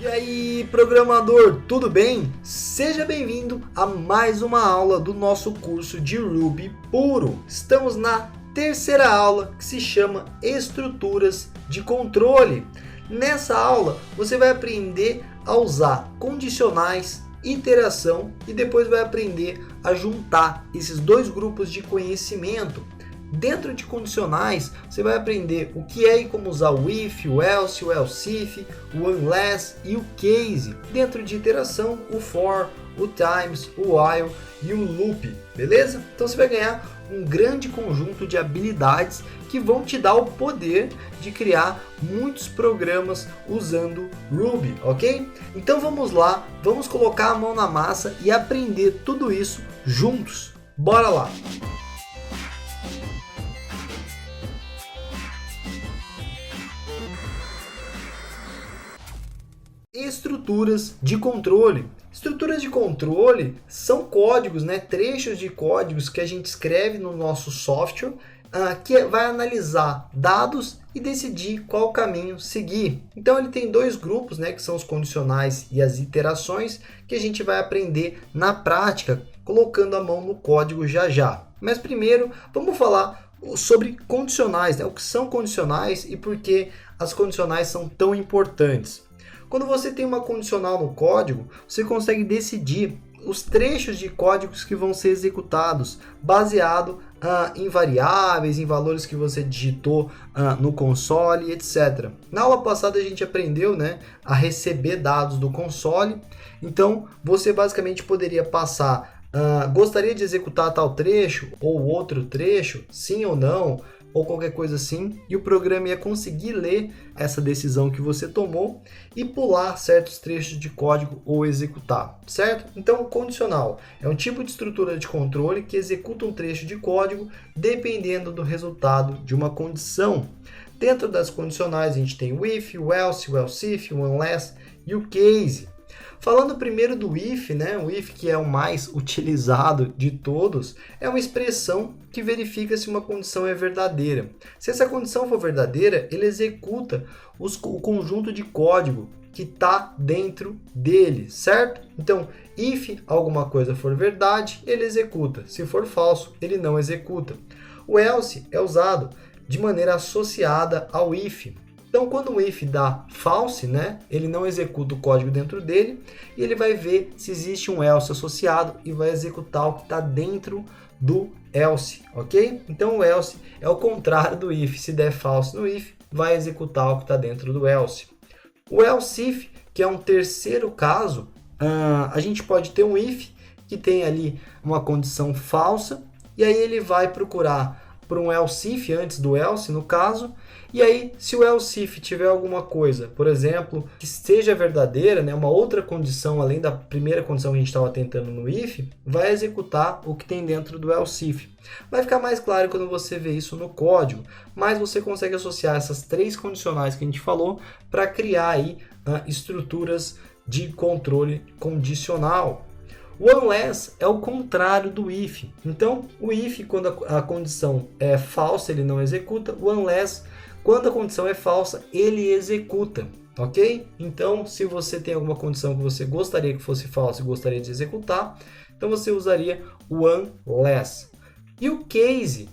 E aí, programador, tudo bem? Seja bem-vindo a mais uma aula do nosso curso de Ruby puro. Estamos na terceira aula, que se chama Estruturas de Controle. Nessa aula, você vai aprender a usar condicionais, iteração e depois vai aprender a juntar esses dois grupos de conhecimento. Dentro de condicionais, você vai aprender o que é e como usar o if, o else, o else if, o unless e o case. Dentro de iteração, o for, o times, o while e o loop, beleza? Então você vai ganhar um grande conjunto de habilidades que vão te dar o poder de criar muitos programas usando Ruby, ok? Então vamos lá, vamos colocar a mão na massa e aprender tudo isso juntos. Bora lá! Estruturas de controle. Estruturas de controle são códigos, trechos de códigos que a gente escreve no nosso software, que vai analisar dados e decidir qual caminho seguir. Então ele tem dois grupos, que são os condicionais e as iterações, que a gente vai aprender na prática, colocando a mão no código já já. Mas primeiro vamos falar sobre condicionais, o que são condicionais e por que as condicionais são tão importantes. Quando você tem uma condicional no código, você consegue decidir os trechos de códigos que vão ser executados, baseado em variáveis, em valores que você digitou no console, etc. Na aula passada a gente aprendeu a receber dados do console, então você basicamente poderia passar, gostaria de executar tal trecho ou outro trecho, sim ou não, ou qualquer coisa assim, e o programa ia conseguir ler essa decisão que você tomou e pular certos trechos de código ou executar, certo? Então, o condicional é um tipo de estrutura de controle que executa um trecho de código dependendo do resultado de uma condição. Dentro das condicionais, a gente tem o if, o else, o else if, o unless e o case. Falando primeiro do if, o if que é o mais utilizado de todos, é uma expressão que verifica se uma condição é verdadeira. Se essa condição for verdadeira, ele executa o conjunto de código que está dentro dele, certo? Então, if alguma coisa for verdade, ele executa. Se for falso, ele não executa. O else é usado de maneira associada ao if. Então, quando o if dá false, ele não executa o código dentro dele e ele vai ver se existe um else associado e vai executar o que está dentro do else, ok? Então, o else é o contrário do if. Se der false no if, vai executar o que está dentro do else. O else if, que é um terceiro caso, a gente pode ter um if que tem ali uma condição falsa e aí ele vai procurar por um else if antes do else, no caso. E aí, se o else if tiver alguma coisa, por exemplo, que seja verdadeira, uma outra condição além da primeira condição que a gente estava tentando no if, vai executar o que tem dentro do else if. Vai ficar mais claro quando você vê isso no código, mas você consegue associar essas três condicionais que a gente falou para criar aí estruturas de controle condicional. O unless é o contrário do if. Então, o if, quando a condição é falsa, ele não executa. O unless, quando a condição é falsa, ele executa, ok? Então, se você tem alguma condição que você gostaria que fosse falsa e gostaria de executar, então você usaria o unless. E o case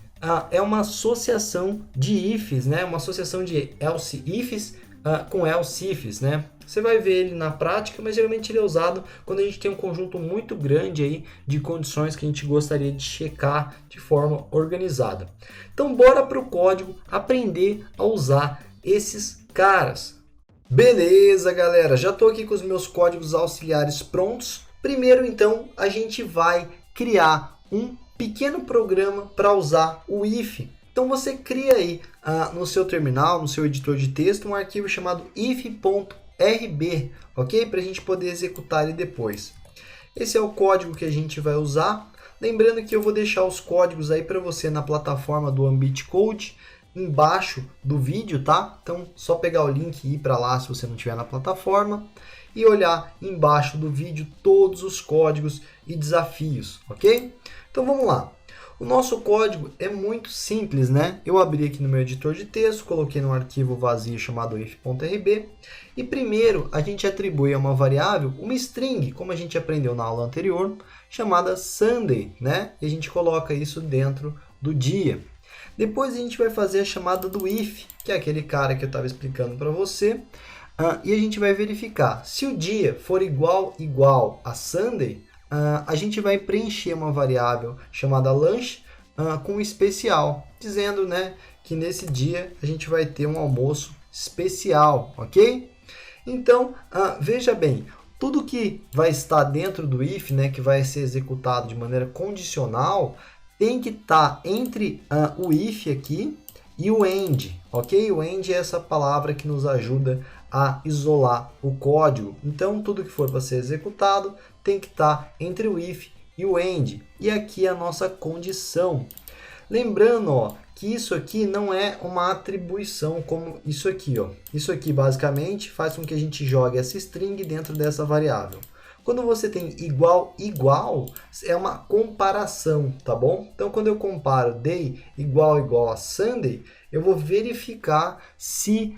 é uma associação de ifs, uma associação de else ifs com else ifs, Você vai ver ele na prática, mas geralmente ele é usado quando a gente tem um conjunto muito grande aí de condições que a gente gostaria de checar de forma organizada. Então, bora para o código aprender a usar esses caras. Beleza, galera, já estou aqui com os meus códigos auxiliares prontos. Primeiro, então, a gente vai criar um pequeno programa para usar o if. Então você cria aí no seu terminal, no seu editor de texto, um arquivo chamado if.rb, ok? Para a gente poder executar ele depois. Esse é o código que a gente vai usar. Lembrando que eu vou deixar os códigos aí para você na plataforma do Ambit Code, embaixo do vídeo, tá? Então só pegar o link e ir para lá se você não estiver na plataforma e olhar embaixo do vídeo todos os códigos e desafios, ok? Então vamos lá. O nosso código é muito simples, né? Eu abri aqui no meu editor de texto, coloquei num arquivo vazio chamado if.rb e primeiro a gente atribui a uma variável uma string, como a gente aprendeu na aula anterior, chamada Sunday, né? E a gente coloca isso dentro do dia. Depois a gente vai fazer a chamada do if, que é aquele cara que eu estava explicando para você, e a gente vai verificar se o dia for igual a Sunday, a gente vai preencher uma variável chamada lunch com um especial, dizendo, né, que nesse dia a gente vai ter um almoço especial, ok? Então, veja bem, tudo que vai estar dentro do if, né, que vai ser executado de maneira condicional, tem que estar entre o if aqui e o end, ok? O end é essa palavra que nos ajuda a isolar o código. Então, tudo que for para ser executado tem que estar entre o if e o end. E aqui a nossa condição. Lembrando, ó, que isso aqui não é uma atribuição como isso aqui. Ó. Isso aqui, basicamente, faz com que a gente jogue essa string dentro dessa variável. Quando você tem igual, é uma comparação, tá bom? Então, quando eu comparo day igual a Sunday, eu vou verificar se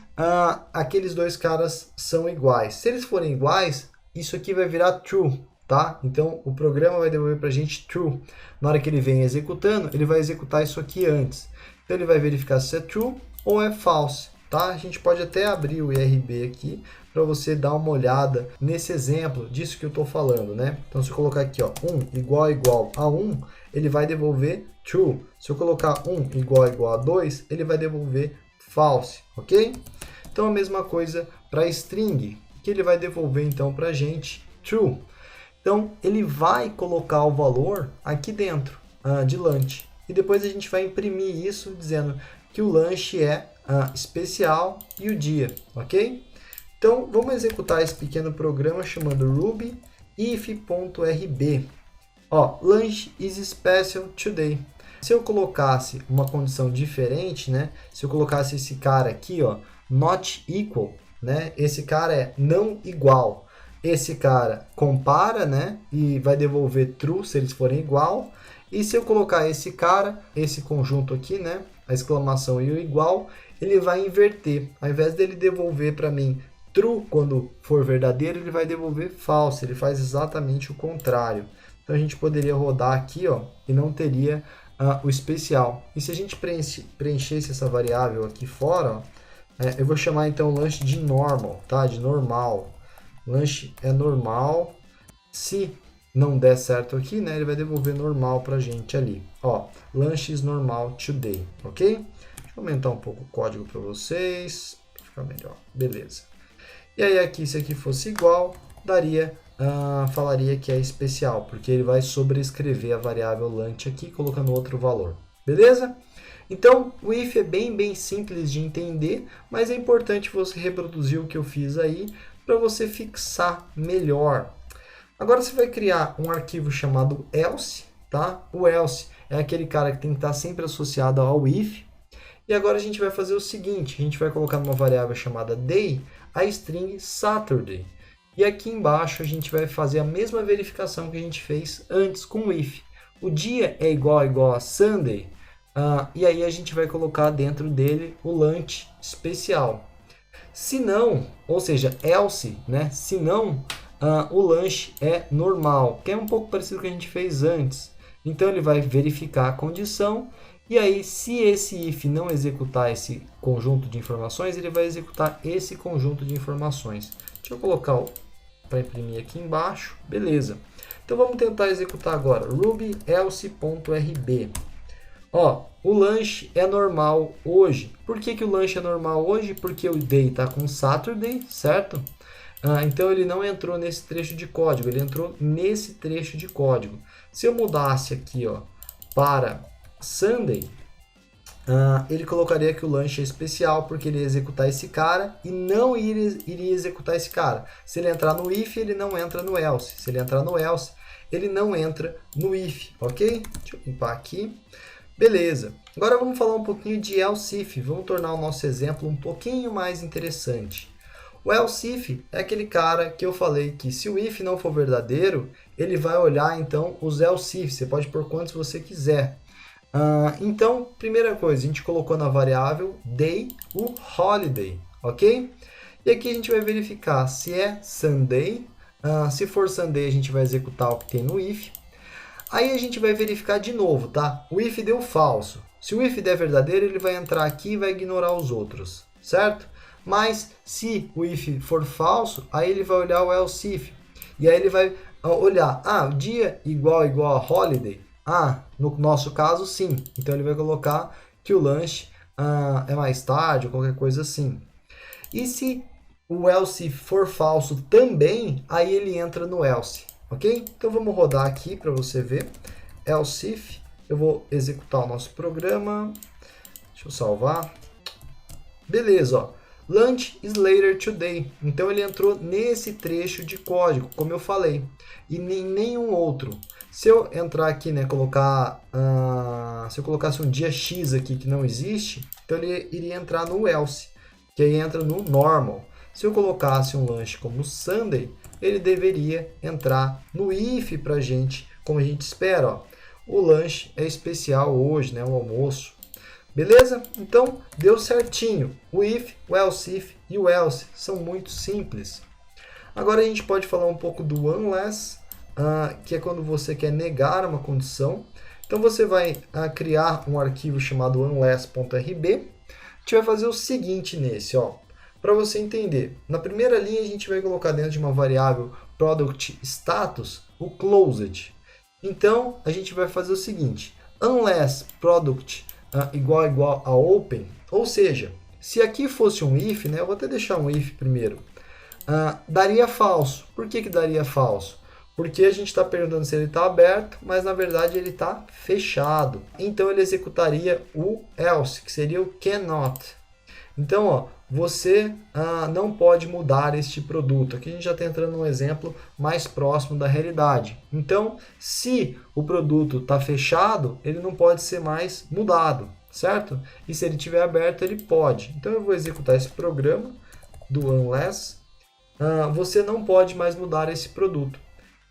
aqueles dois caras são iguais. Se eles forem iguais, isso aqui vai virar true, tá? Então, o programa vai devolver para a gente true. Na hora que ele vem executando, ele vai executar isso aqui antes. Então, ele vai verificar se é true ou é false, tá? A gente pode até abrir o IRB aqui para você dar uma olhada nesse exemplo disso que eu estou falando, né? Então, se eu colocar aqui, ó, 1 igual a 1, ele vai devolver true. Se eu colocar 1 igual a 2, ele vai devolver false, ok? Então, a mesma coisa para string, que ele vai devolver, então, para a gente true. Então, ele vai colocar o valor aqui dentro de lunch. E depois a gente vai imprimir isso dizendo que o lanche é especial e o dia, ok? Então, vamos executar esse pequeno programa chamando ruby if.rb. Ó, lunch is special today. Se eu colocasse uma condição diferente, né? Se eu colocasse esse cara aqui, ó, not equal, né? Esse cara é não igual. Esse cara compara, né? E vai devolver true se eles forem igual. E se eu colocar esse cara, esse conjunto aqui, né? A exclamação e o igual, ele vai inverter. Ao invés dele devolver para mim true quando for verdadeiro, ele vai devolver false. Ele faz exatamente o contrário. Então a gente poderia rodar aqui, ó, e não teria o especial. E se a gente preenchesse essa variável aqui fora, ó, eu vou chamar então o lanche de normal, tá? De normal. Lanche é normal. Se não der certo aqui, né, ele vai devolver normal pra gente ali. Ó, lanche is normal today, ok? Deixa eu aumentar um pouco o código para vocês, para ficar melhor. Beleza. E aí aqui, se aqui fosse igual, falaria que é especial, porque ele vai sobrescrever a variável lunch aqui, colocando outro valor. Beleza? Então, o if é bem simples de entender, mas é importante você reproduzir o que eu fiz aí, para você fixar melhor. Agora você vai criar um arquivo chamado else, tá? O else é aquele cara que tem que estar sempre associado ao if. E agora a gente vai fazer o seguinte, a gente vai colocar numa variável chamada day a string Saturday. E aqui embaixo a gente vai fazer a mesma verificação que a gente fez antes com o if. O dia é igual a Sunday, e aí a gente vai colocar dentro dele o lunch especial. Se não, ou seja, else, né? Se não, o lanche é normal, que é um pouco parecido com o que a gente fez antes. Então ele vai verificar a condição e aí se esse if não executar esse conjunto de informações, ele vai executar esse conjunto de informações. Deixa eu colocar para imprimir aqui embaixo, beleza. Então vamos tentar executar agora, ruby else.rb. Ó, o lanche é normal hoje. Por que o lanche é normal hoje? Porque o day está com Saturday, certo? Então ele não entrou nesse trecho de código, ele entrou nesse trecho de código. Se eu mudasse aqui, ó, para Sunday, ele colocaria que o lanche é especial, porque ele ia executar esse cara e não iria executar esse cara. Se ele entrar no if, ele não entra no else. Se ele entrar no else, ele não entra no if, ok? Deixa eu limpar aqui. Beleza. Agora vamos falar um pouquinho de else if. Vamos tornar o nosso exemplo um pouquinho mais interessante. O else if é aquele cara que eu falei que se o if não for verdadeiro, ele vai olhar então os else if. Você pode pôr quantos você quiser. Então, primeira coisa, a gente colocou na variável day o holiday, ok? E aqui a gente vai verificar se é Sunday. Se for Sunday, a gente vai executar o que tem no if. Aí a gente vai verificar de novo, tá? O if deu falso. Se o if der verdadeiro, ele vai entrar aqui e vai ignorar os outros, certo? Mas se o if for falso, aí ele vai olhar o else if. E aí ele vai olhar, dia igual a holiday. No nosso caso, sim. Então ele vai colocar que o lanche é mais tarde ou qualquer coisa assim. E se o else if for falso também, aí ele entra no else. Ok? Então vamos rodar aqui para você ver. Else if. Eu vou executar o nosso programa. Deixa eu salvar. Beleza, ó. Lunch is later today. Então ele entrou nesse trecho de código, como eu falei. E nenhum outro. Se eu entrar aqui, né, se eu colocasse um dia X aqui que não existe, então ele iria entrar no else, que aí entra no normal. Se eu colocasse um lanche como Sunday, ele deveria entrar no if para a gente, como a gente espera. Ó. O lanche é especial hoje, né, o almoço. Beleza? Então, deu certinho. O if, o else if e o else são muito simples. Agora a gente pode falar um pouco do unless, que é quando você quer negar uma condição. Então você vai criar um arquivo chamado unless.rb. A gente vai fazer o seguinte nesse, ó. Para você entender, na primeira linha a gente vai colocar dentro de uma variável product status o closed. Então a gente vai fazer o seguinte, unless product igual a open, ou seja, se aqui fosse um if, né, eu vou até deixar um if primeiro, daria falso. Por que daria falso? Porque a gente está perguntando se ele está aberto, mas na verdade ele está fechado. Então ele executaria o else, que seria o cannot. Então, ó, você não pode mudar este produto. Aqui a gente já está entrando num exemplo mais próximo da realidade. Então, se o produto está fechado, ele não pode ser mais mudado, certo? E se ele estiver aberto, ele pode. Então, eu vou executar esse programa do unless. Você não pode mais mudar esse produto.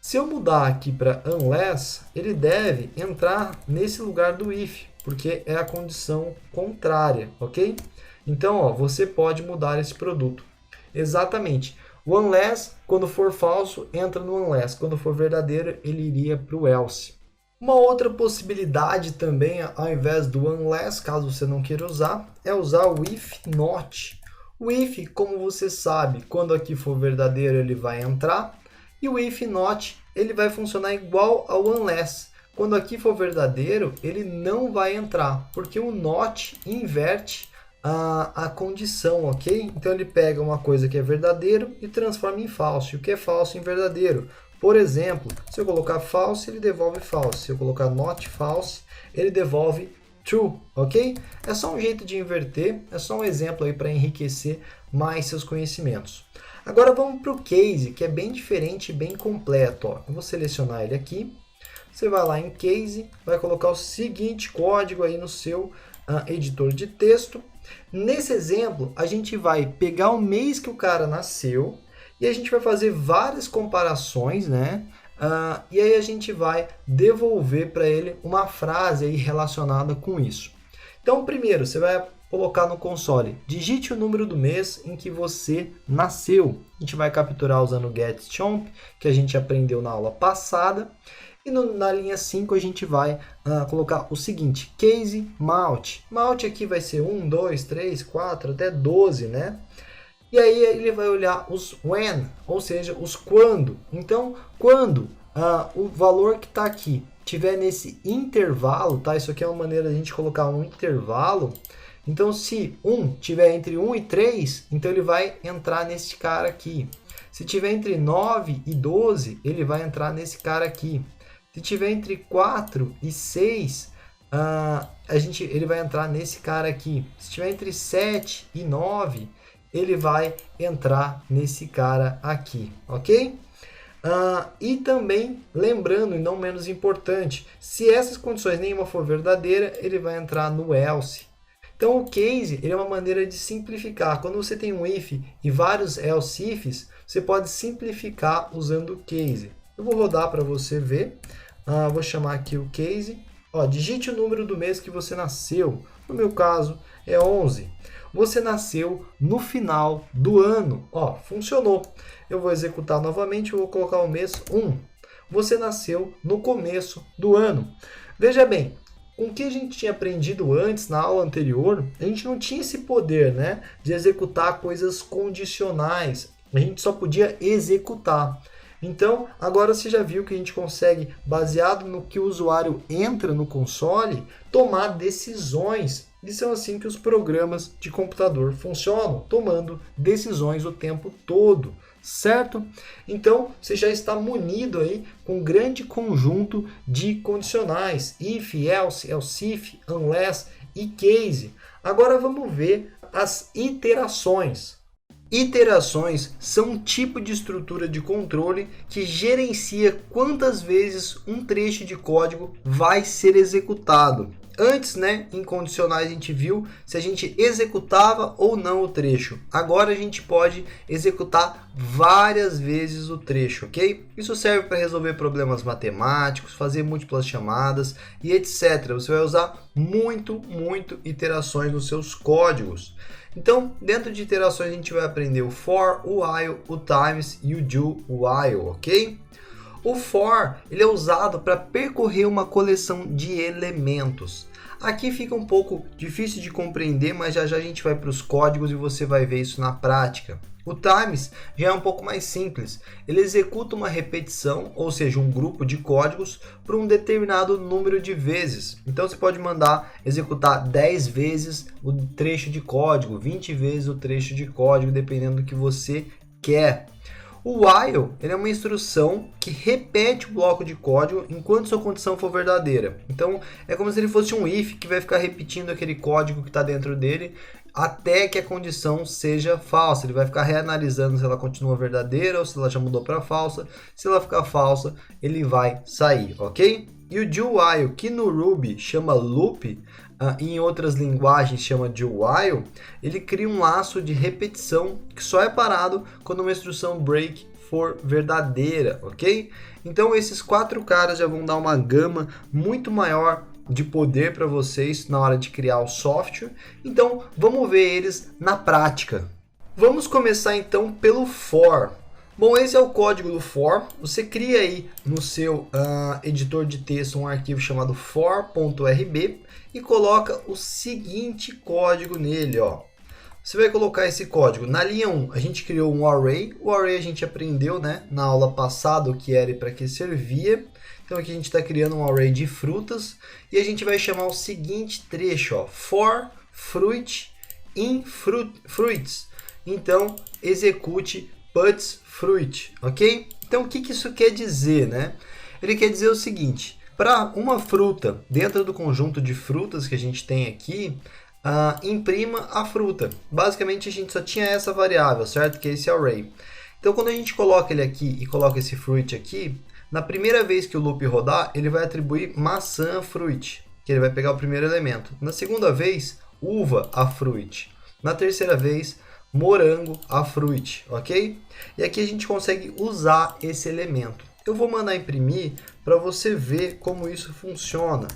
Se eu mudar aqui para unless, ele deve entrar nesse lugar do if, porque é a condição contrária, ok? Então, ó, você pode mudar esse produto. Exatamente. O unless, quando for falso, entra no unless. Quando for verdadeiro, ele iria para o else. Uma outra possibilidade também, ao invés do unless, caso você não queira usar, é usar o if not. O if, como você sabe, quando aqui for verdadeiro, ele vai entrar. E o if not, ele vai funcionar igual ao unless. Quando aqui for verdadeiro, ele não vai entrar, porque o not inverte a condição, ok? Então ele pega uma coisa que é verdadeiro e transforma em falso, e o que é falso em verdadeiro. Por exemplo, se eu colocar false, ele devolve false. Se eu colocar not false, ele devolve true, ok? É só um jeito de inverter, é só um exemplo aí para enriquecer mais seus conhecimentos. Agora vamos para o case, que é bem diferente e bem completo. Ó. Eu vou selecionar ele aqui. Você vai lá em case, vai colocar o seguinte código aí no seu editor de texto. Nesse exemplo, a gente vai pegar o mês que o cara nasceu e a gente vai fazer várias comparações, né? E aí a gente vai devolver para ele uma frase aí relacionada com isso. Então, primeiro, você vai colocar no console, digite o número do mês em que você nasceu. A gente vai capturar usando o getChomp, que a gente aprendeu na aula passada. E na linha 5 a gente vai colocar o seguinte, case mount. Mount aqui vai ser 1, 2, 3, 4, até 12, né? E aí ele vai olhar os when, ou seja, os quando. Então, quando o valor que está aqui tiver nesse intervalo, tá? Isso aqui é uma maneira de a gente colocar um intervalo. Então, se 1 tiver entre 1 e 3, então ele vai entrar nesse cara aqui. Se tiver entre 9 e 12, ele vai entrar nesse cara aqui. Se tiver entre 4 e 6, ele vai entrar nesse cara aqui. Se tiver entre 7 e 9, ele vai entrar nesse cara aqui, ok? E também, lembrando, e não menos importante, se essas condições nenhuma for verdadeira, ele vai entrar no else. Então, o case ele é uma maneira de simplificar. Quando você tem um if e vários else ifs, você pode simplificar usando o case. Eu vou rodar para você ver. Vou chamar aqui o case. Ó, digite o número do mês que você nasceu. No meu caso, é 11. Você nasceu no final do ano. Ó, funcionou. Eu vou executar novamente, eu vou colocar o mês 1. Você nasceu no começo do ano. Veja bem, com o que a gente tinha aprendido antes, na aula anterior, a gente não tinha esse poder, né, de executar coisas condicionais. A gente só podia executar. Então, agora você já viu que a gente consegue, baseado no que o usuário entra no console, tomar decisões. E são assim que os programas de computador funcionam, tomando decisões o tempo todo, certo? Então, você já está munido aí com um grande conjunto de condicionais, if, else, else if, unless e case. Agora vamos ver as iterações. Iterações são um tipo de estrutura de controle que gerencia quantas vezes um trecho de código vai ser executado. Antes, né, em condicionais a gente viu se a gente executava ou não o trecho. Agora a gente pode executar várias vezes o trecho, ok? Isso serve para resolver problemas matemáticos, fazer múltiplas chamadas e etc. Você vai usar muito iterações nos seus códigos. Então, dentro de iterações a gente vai aprender o for, o while, o times e o do while, ok? O for ele é usado para percorrer uma coleção de elementos. Aqui fica um pouco difícil de compreender, mas já a gente vai para os códigos e você vai ver isso na prática. O times já é um pouco mais simples. Ele executa uma repetição, ou seja, um grupo de códigos, por um determinado número de vezes. Então você pode mandar executar 10 vezes o trecho de código, 20 vezes o trecho de código, dependendo do que você quer. O while ele é uma instrução que repete o bloco de código enquanto sua condição for verdadeira. Então é como se ele fosse um if que vai ficar repetindo aquele código que está dentro dele até que a condição seja falsa. Ele vai ficar reanalisando se ela continua verdadeira ou se ela já mudou para falsa. Se ela ficar falsa, ele vai sair, ok? E o do while, que no Ruby chama loop, em outras linguagens chama do while, ele cria um laço de repetição que só é parado quando uma instrução break for verdadeira, ok? Então esses 4 caras já vão dar uma gama muito maior de poder para vocês na hora de criar o software. Então vamos ver eles na prática. Vamos começar então pelo for. Bom, esse é o código do for. Você cria aí no seu editor de texto um arquivo chamado for.rb e coloca o seguinte código nele, ó. Você vai colocar esse código. Na linha 1, a gente criou um array. O array a gente aprendeu, né, na aula passada o que era e para que servia. Então aqui a gente está criando um array de frutas e a gente vai chamar o seguinte trecho, ó, for fruit in fruits. Então execute puts fruit, ok? Então o que isso quer dizer, né? Ele quer dizer o seguinte: para uma fruta dentro do conjunto de frutas que a gente tem aqui, imprima a fruta. Basicamente a gente só tinha essa variável, certo? Que é esse array. Então quando a gente coloca ele aqui e coloca esse fruit aqui, na primeira vez que o loop rodar, ele vai atribuir maçã a fruit, que ele vai pegar o primeiro elemento. Na segunda vez, uva a fruit. Na terceira vez, morango a fruit, ok? E aqui a gente consegue usar esse elemento. Eu vou mandar imprimir para você ver como isso funciona.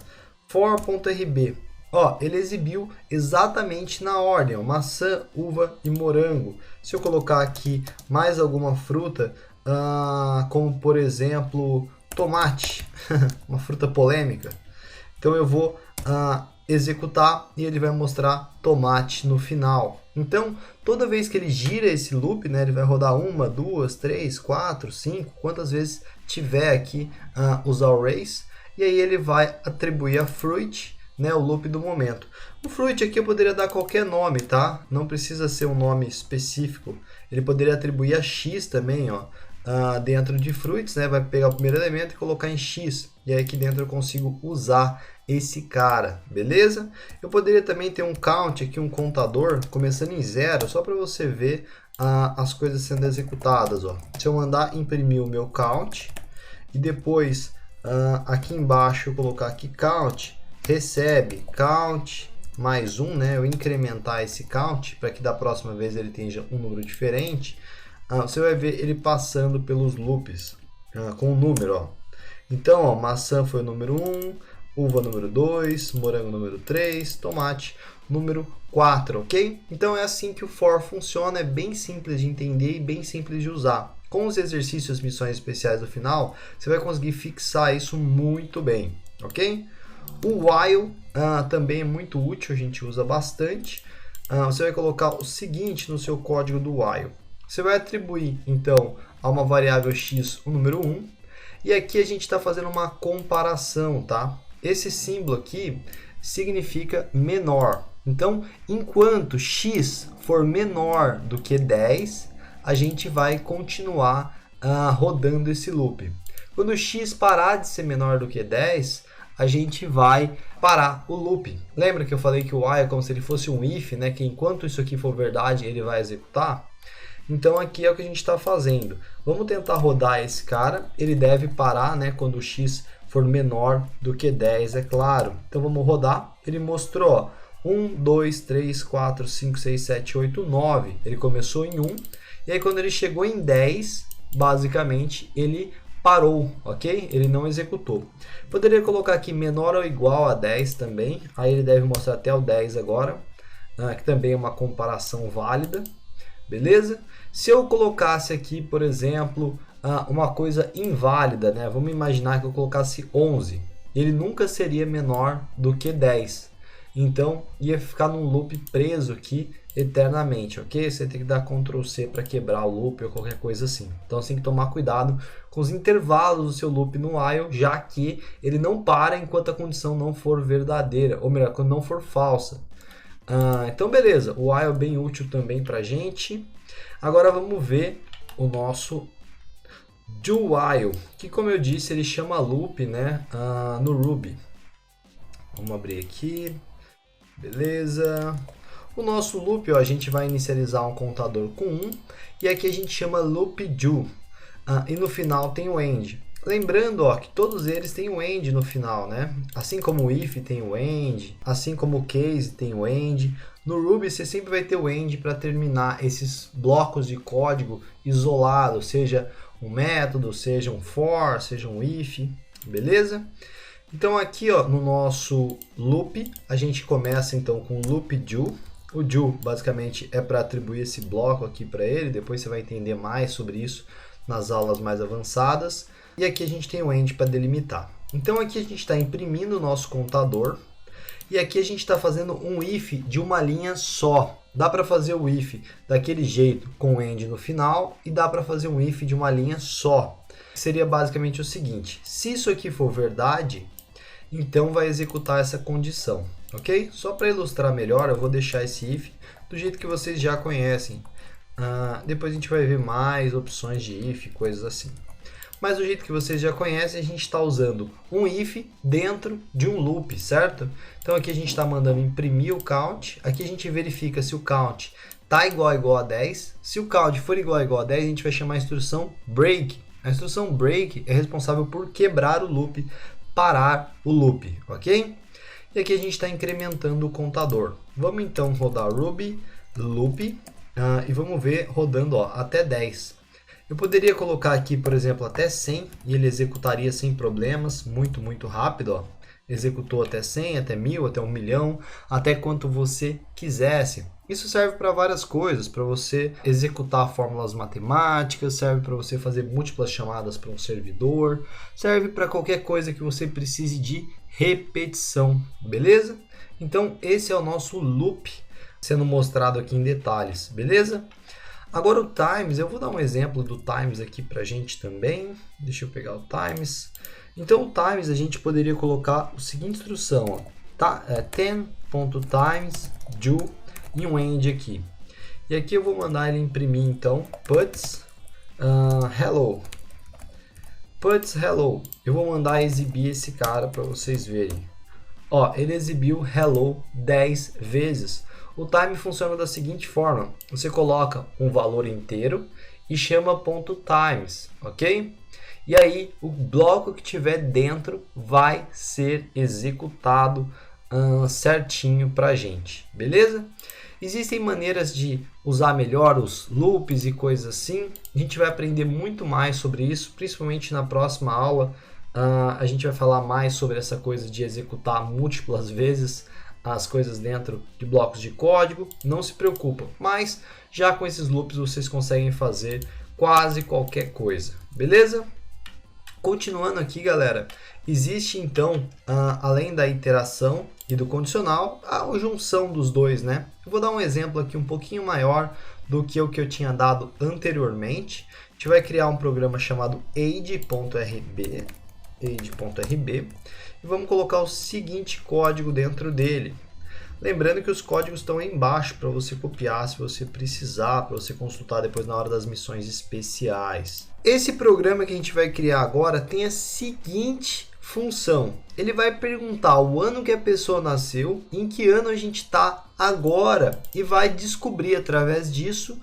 For.rb. Ó, ele exibiu exatamente na ordem, ó, maçã, uva e morango. Se eu colocar aqui mais alguma fruta, como por exemplo tomate, uma fruta polêmica, então eu vou executar e ele vai mostrar tomate no final. Então toda vez que ele gira esse loop, né, ele vai rodar 1, 2, 3, 4, 5, quantas vezes tiver aqui os arrays, e aí ele vai atribuir a fruit, né, o loop do momento. O fruit aqui eu poderia dar qualquer nome, tá? Não precisa ser um nome específico. Ele poderia atribuir a x também, ó, dentro de fruits, né? Vai pegar o primeiro elemento e colocar em x. E aí aqui dentro eu consigo usar esse cara, beleza? Eu poderia também ter um count aqui, um contador, começando em 0, só para você ver as coisas sendo executadas, ó. Se eu mandar imprimir o meu count e depois aqui embaixo eu colocar aqui count, recebe count mais 1, né? Eu incrementar esse count para que da próxima vez ele tenha um número diferente. Você vai ver ele passando pelos loops com o número, ó. Então, ó, maçã foi o número 1, uva número 2, morango número 3, tomate número 4, ok? Então é assim que o for funciona, é bem simples de entender e bem simples de usar. Com os exercícios, missões especiais do final, você vai conseguir fixar isso muito bem, ok? O while também é muito útil, a gente usa bastante. Você vai colocar o seguinte no seu código do while. Você vai atribuir, então, a uma variável x o número 1. E aqui a gente está fazendo uma comparação, tá? Esse símbolo aqui significa menor. Então, enquanto x for menor do que 10, a gente vai continuar rodando esse loop. Quando x parar de ser menor do que 10, a gente vai parar o loop. Lembra que eu falei que o while é como se ele fosse um if, né? Que enquanto isso aqui for verdade, ele vai executar? Então aqui é o que a gente está fazendo. Vamos tentar rodar esse cara. Ele deve parar, né, quando o x for menor do que 10, é claro. Então vamos rodar. Ele mostrou 1, 2, 3, 4, 5, 6, 7, 8, 9. Ele começou em 1. E aí quando ele chegou em 10, basicamente ele parou, ok? Ele não executou. Poderia colocar aqui menor ou igual a 10 também. Aí ele deve mostrar até o 10 agora. Que também é uma comparação válida. Beleza? Se eu colocasse aqui, por exemplo, uma coisa inválida, né? Vamos imaginar que eu colocasse 11. Ele nunca seria menor do que 10. Então, ia ficar num loop preso aqui eternamente, ok? Você tem que dar Ctrl C para quebrar o loop ou qualquer coisa assim. Então, você tem que tomar cuidado com os intervalos do seu loop no while, já que ele não para enquanto a condição não for verdadeira, ou melhor, quando não for falsa. Então beleza, o while é bem útil também para a gente. Agora vamos ver o nosso do while, que como eu disse ele chama loop, né, no Ruby. Vamos abrir aqui, beleza. O nosso loop, ó, a gente vai inicializar um contador com 1 e aqui a gente chama loop do, e no final tem o end. Lembrando, ó, que todos eles têm o end no final, né? Assim como o if tem o end, assim como o case tem o end. No Ruby você sempre vai ter o end para terminar esses blocos de código isolados, seja um método, seja um for, seja um if, beleza? Então aqui, ó, no nosso loop, a gente começa então com o loop do. O do basicamente é para atribuir esse bloco aqui para ele, depois você vai entender mais sobre isso nas aulas mais avançadas. E aqui a gente tem o end para delimitar. Então aqui a gente está imprimindo o nosso contador. E aqui a gente está fazendo um if de uma linha só. Dá para fazer o if daquele jeito com o end no final. E dá para fazer um if de uma linha só. Seria basicamente o seguinte. Se isso aqui for verdade, então vai executar essa condição. Ok? Só para ilustrar melhor, eu vou deixar esse if do jeito que vocês já conhecem. Depois a gente vai ver mais opções de if, coisas assim. Mas do jeito que vocês já conhecem, a gente está usando um if dentro de um loop, certo? Então aqui a gente está mandando imprimir o count. Aqui a gente verifica se o count está igual a 10. Se o count for igual a 10, a gente vai chamar a instrução break. A instrução break é responsável por quebrar o loop, parar o loop, ok? E aqui a gente está incrementando o contador. Vamos então rodar Ruby loop e vamos ver rodando, ó, até 10. Eu poderia colocar aqui, por exemplo, até 100 e ele executaria sem problemas, muito rápido. Ó. Executou até 100, até 1000, até 1 milhão, até quanto você quisesse. Isso serve para várias coisas, para você executar fórmulas matemáticas, serve para você fazer múltiplas chamadas para um servidor, serve para qualquer coisa que você precise de repetição, beleza? Então esse é o nosso loop sendo mostrado aqui em detalhes, beleza? Agora o times, eu vou dar um exemplo do times aqui para a gente também. Deixa eu pegar o times. Então o times a gente poderia colocar a seguinte instrução, ó, tá? 10.times do e um end aqui. E aqui eu vou mandar ele imprimir então puts hello. Puts hello. Eu vou mandar exibir esse cara para vocês verem. Ó, ele exibiu hello 10 vezes. O time funciona da seguinte forma. Você coloca um valor inteiro e chama .times, ok? E aí o bloco que tiver dentro vai ser executado certinho para a gente, beleza? Existem maneiras de usar melhor os loops e coisas assim. A gente vai aprender muito mais sobre isso, principalmente na próxima aula A gente vai falar mais sobre essa coisa de executar múltiplas vezes as coisas dentro de blocos de código. Não se preocupa, mas já com esses loops vocês conseguem fazer quase qualquer coisa, beleza? Continuando aqui, galera, existe então, além da iteração e do condicional, a junção dos dois, né? Eu vou dar um exemplo aqui um pouquinho maior do que o que eu tinha dado anteriormente. A gente vai criar um programa chamado age.rb, e vamos colocar o seguinte código dentro dele. Lembrando que os códigos estão aí embaixo para você copiar se você precisar, para você consultar depois na hora das missões especiais. Esse programa que a gente vai criar agora tem a seguinte função. Ele vai perguntar o ano que a pessoa nasceu, em que ano a gente está agora, e vai descobrir através disso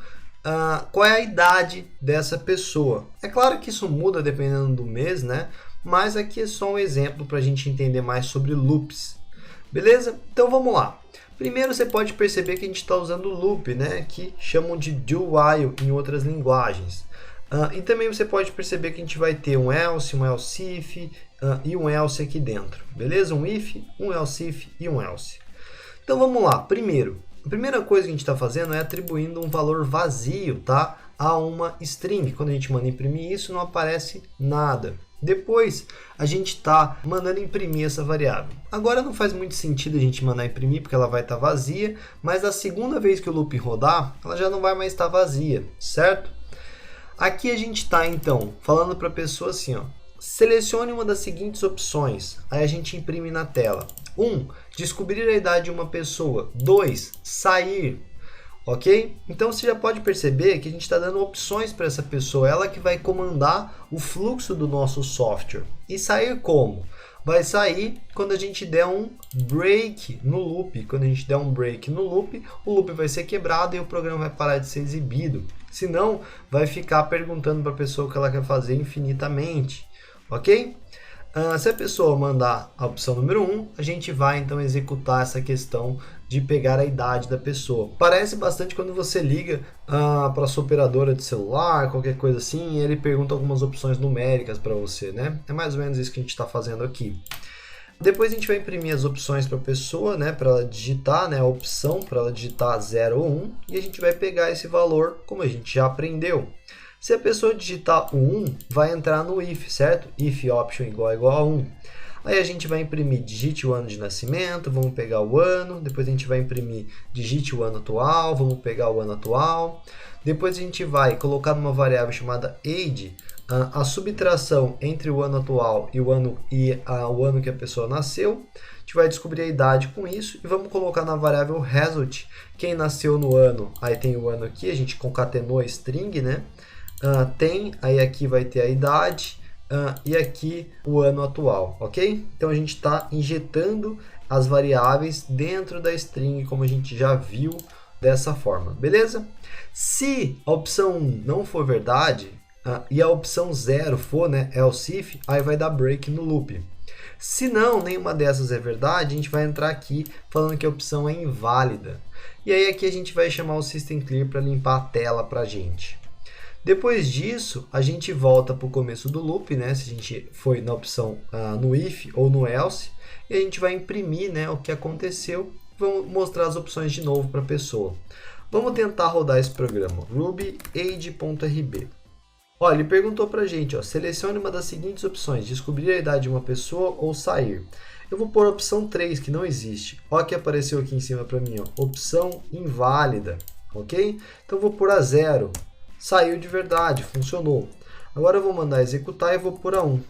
qual é a idade dessa pessoa. É claro que isso muda dependendo do mês, né? Mas aqui é só um exemplo para a gente entender mais sobre loops. Beleza? Então vamos lá. Primeiro você pode perceber que a gente está usando loop, né? Que chamam de do while em outras linguagens. E também você pode perceber que a gente vai ter um else, um else if e um else aqui dentro. Beleza? Um if, um else if e um else. Então vamos lá. Primeiro, a primeira coisa que a gente está fazendo é atribuindo um valor vazio, tá? A uma string. Quando a gente manda imprimir isso, não aparece nada. Depois, a gente está mandando imprimir essa variável. Agora não faz muito sentido a gente mandar imprimir, porque ela vai estar vazia, mas a segunda vez que o loop rodar, ela já não vai mais estar vazia, certo? Aqui a gente está, então, falando para a pessoa assim, ó, selecione uma das seguintes opções. Aí a gente imprime na tela. 1. Descobrir a idade de uma pessoa. 2. Sair. Ok? Então você já pode perceber que a gente está dando opções para essa pessoa, ela que vai comandar o fluxo do nosso software. E sair como? Vai sair quando a gente der um break no loop. Quando a gente der um break no loop, o loop vai ser quebrado e o programa vai parar de ser exibido. Senão, vai ficar perguntando para a pessoa o que ela quer fazer infinitamente. Ok? Se a pessoa mandar a opção número 1, a gente vai então executar essa questão de pegar a idade da pessoa. Parece bastante quando você liga para a sua operadora de celular, qualquer coisa assim, e ele pergunta algumas opções numéricas para você, né? É mais ou menos isso que a gente está fazendo aqui. Depois a gente vai imprimir as opções para a pessoa, né, para ela digitar, né, a opção para ela digitar 0 ou 1, e a gente vai pegar esse valor, como a gente já aprendeu. Se a pessoa digitar o 1, vai entrar no if, certo? If option igual a 1. Aí a gente vai imprimir digite o ano de nascimento, vamos pegar o ano. Depois a gente vai imprimir digite o ano atual, vamos pegar o ano atual. Depois a gente vai colocar numa variável chamada age a subtração entre o ano atual e o ano que a pessoa nasceu. A gente vai descobrir a idade com isso e vamos colocar na variável result quem nasceu no ano. Aí tem o ano aqui, a gente concatenou a string, né? Aí aqui vai ter a idade e aqui o ano atual, ok? Então a gente está injetando as variáveis dentro da string, como a gente já viu dessa forma, beleza? Se a opção 1 não for verdade e a opção 0 for, né, else if, aí vai dar break no loop. Se não, nenhuma dessas é verdade, a gente vai entrar aqui falando que a opção é inválida. E aí aqui a gente vai chamar o system clear para limpar a tela para a gente. Depois disso, a gente volta para o começo do loop, né? Se a gente foi na opção no if ou no else, e a gente vai imprimir, né, o que aconteceu. Vamos mostrar as opções de novo para a pessoa. Vamos tentar rodar esse programa, ruby age.rb. Olha, ele perguntou para a gente, ó, selecione uma das seguintes opções, descobrir a idade de uma pessoa ou sair. Eu vou pôr a opção 3, que não existe. Olha o que apareceu aqui em cima para mim, ó, opção inválida, ok? Então eu vou pôr a 0. Saiu de verdade, funcionou. Agora eu vou mandar executar e vou pôr a 1.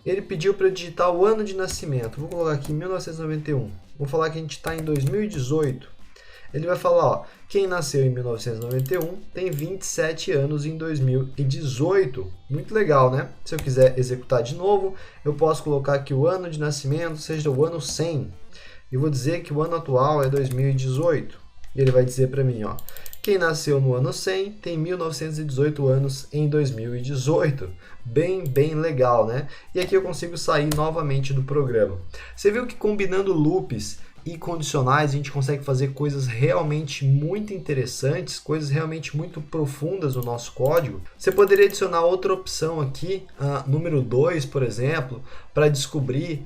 Ele pediu para digitar o ano de nascimento. Vou colocar aqui 1991. Vou falar que a gente está em 2018. Ele vai falar, ó, quem nasceu em 1991 tem 27 anos em 2018. Muito legal, né? Se eu quiser executar de novo, eu posso colocar que o ano de nascimento seja o ano 100. E vou dizer que o ano atual é 2018. E ele vai dizer para mim, ó, quem nasceu no ano 100 tem 1918 anos em 2018. Bem legal, né? E aqui eu consigo sair novamente do programa. Você viu que combinando loops e condicionais, a gente consegue fazer coisas realmente muito interessantes, coisas realmente muito profundas no nosso código. Você poderia adicionar outra opção aqui, número 2, por exemplo, para descobrir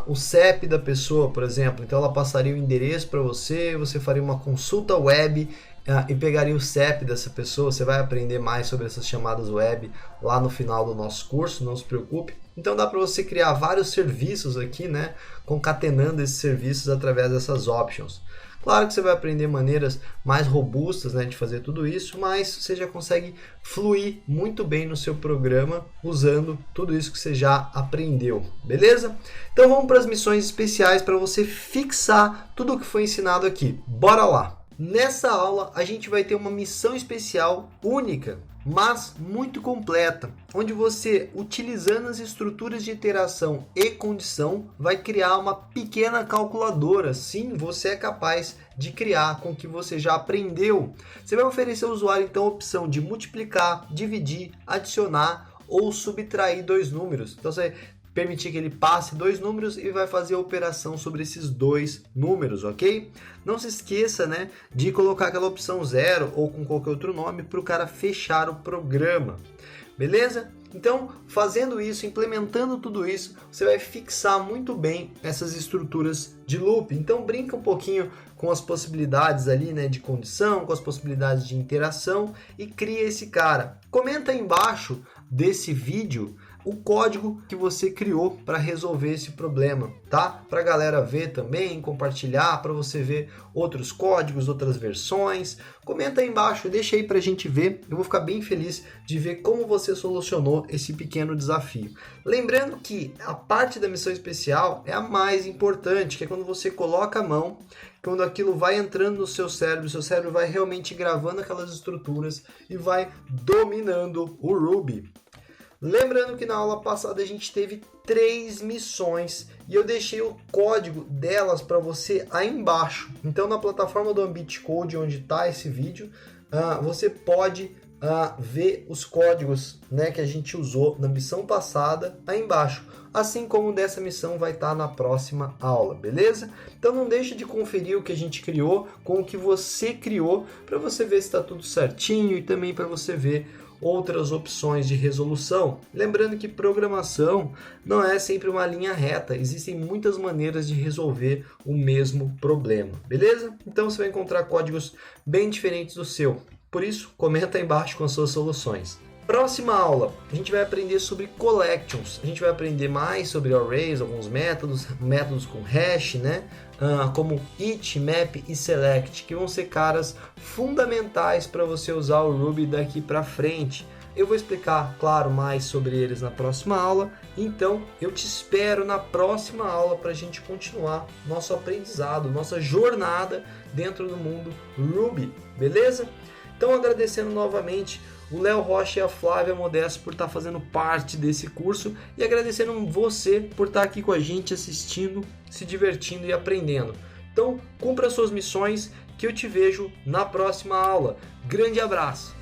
o CEP da pessoa, por exemplo. Então ela passaria o endereço para você, você faria uma consulta web e pegaria o CEP dessa pessoa. Você vai aprender mais sobre essas chamadas web lá no final do nosso curso, não se preocupe. Então dá para você criar vários serviços aqui, né, concatenando esses serviços através dessas options. Claro que você vai aprender maneiras mais robustas, né, de fazer tudo isso, mas você já consegue fluir muito bem no seu programa usando tudo isso que você já aprendeu, beleza? Então vamos para as missões especiais para você fixar tudo o que foi ensinado aqui. Bora lá! Nessa aula a gente vai ter uma missão especial única, mas muito completa, onde você, utilizando as estruturas de iteração e condição, vai criar uma pequena calculadora. Sim, você é capaz de criar com o que você já aprendeu. Você vai oferecer ao usuário então a opção de multiplicar, dividir, adicionar ou subtrair dois números. Então você permitir que ele passe dois números e vai fazer a operação sobre esses dois números, ok? Não se esqueça, né, de colocar aquela opção 0 ou com qualquer outro nome para o cara fechar o programa, beleza? Então, fazendo isso, implementando tudo isso, você vai fixar muito bem essas estruturas de loop. Então, brinca um pouquinho com as possibilidades ali, né, de condição, com as possibilidades de interação e cria esse cara. Comenta aí embaixo desse vídeo o código que você criou para resolver esse problema, tá? Para a galera ver também, compartilhar, para você ver outros códigos, outras versões. Comenta aí embaixo, deixa aí para a gente ver. Eu vou ficar bem feliz de ver como você solucionou esse pequeno desafio. Lembrando que a parte da missão especial é a mais importante, que é quando você coloca a mão, quando aquilo vai entrando no seu cérebro vai realmente gravando aquelas estruturas e vai dominando o Ruby. Lembrando que na aula passada a gente teve 3 missões e eu deixei o código delas para você aí embaixo. Então na plataforma do Ambit Code, onde está esse vídeo, você pode ver os códigos, né, que a gente usou na missão passada aí embaixo. Assim como dessa missão vai estar na próxima aula, beleza? Então não deixe de conferir o que a gente criou com o que você criou para você ver se está tudo certinho e também para você ver outras opções de resolução. Lembrando que programação não é sempre uma linha reta, existem muitas maneiras de resolver o mesmo problema, beleza? Então você vai encontrar códigos bem diferentes do seu, por isso comenta aí embaixo com as suas soluções. Próxima aula, a gente vai aprender sobre collections, a gente vai aprender mais sobre arrays, alguns métodos com hash, né? Como it, map e select, que vão ser caras fundamentais para você usar o Ruby daqui para frente. Eu vou explicar, claro, mais sobre eles na próxima aula, então eu te espero na próxima aula para a gente continuar nosso aprendizado, nossa jornada dentro do mundo Ruby, beleza? Então agradecendo novamente o Léo Rocha e a Flávia Modesto por estar fazendo parte desse curso e agradecendo você por estar aqui com a gente assistindo, se divertindo e aprendendo. Então cumpra suas missões que eu te vejo na próxima aula. Grande abraço!